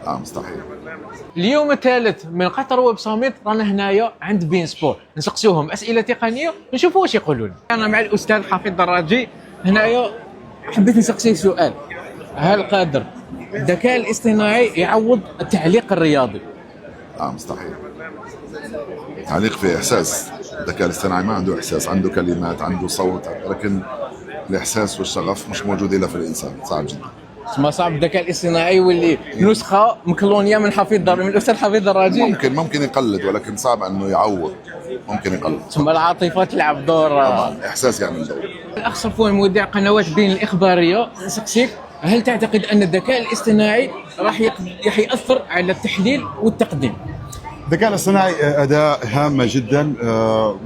مستحيل. اليوم الثالث من قطر ويب ساميت، رانا هنايا عند بين سبور نسقسوهم اسئله تقنيه نشوفوا واش يقولون. انا مع الاستاذ حفيظ دراجي هنايا. حبيت نسقسيه سؤال: هل قادر الذكاء الاصطناعي يعوض التعليق الرياضي؟ مستحيل. تعليق فيه احساس. الذكاء الاصطناعي ما عنده احساس، عنده كلمات، عنده صوت، لكن الاحساس والشغف مش موجود الا في الانسان. صعب جدا. ما صعب الذكاء الاصطناعي يولي نسخه مكلونيه من من الاستاذ حفيظ دراجي. ممكن يقلد، ولكن صعب انه يعوض. ممكن يقلد. ثم العاطفه تلعب دور. طبعا احساس يعمل دور. الاخ صفوان مذيع قنوات بين الاخباريه، نسقسيك: هل تعتقد ان الذكاء الاصطناعي راح ياثر على التحليل والتقديم؟ الذكاء الاصطناعي أداة هامة جدا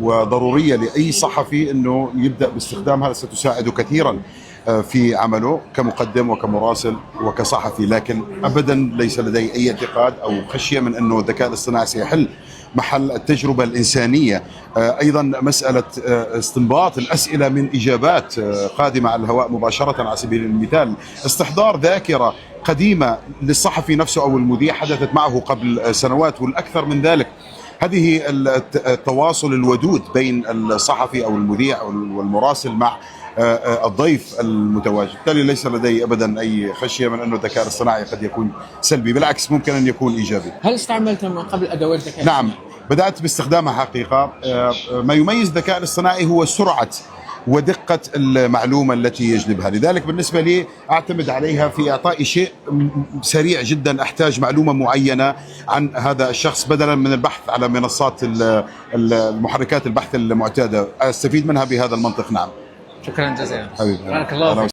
وضرورية لأي صحفي أنه يبدأ باستخدامها، ستساعده كثيرا في عمله كمقدم وكمراسل وكصحفي، لكن أبدا ليس لدي أي اعتقاد أو خشية من أنه الذكاء الاصطناعي سيحل محل التجربة الإنسانية. أيضا مسألة استنباط الأسئلة من إجابات قادمة على الهواء مباشرة، على سبيل المثال استحضار ذاكرة قديمة للصحفي نفسه أو المذيع حدثت معه قبل سنوات، والأكثر من ذلك هذه التواصل الودود بين الصحفي أو المذيع والمراسل مع الضيف المتواجد. بالتالي ليس لدي أبدا أي خشية من أنه الذكاء الاصطناعي قد يكون سلبي، بالعكس ممكن أن يكون إيجابي. هل استعملت من قبل أدوات الذكاء؟ نعم، بدأت باستخدامها حقيقة. ما يميز الذكاء الاصطناعي هو سرعة ودقة المعلومة التي يجلبها، لذلك بالنسبة لي أعتمد عليها في إعطاء شيء سريع جدا. أحتاج معلومة معينة عن هذا الشخص بدلا من البحث على منصات المحركات البحث المعتادة، أستفيد منها بهذا المنطق. نعم. شكرا جزيلا. حبيبي. بارك الله فيك.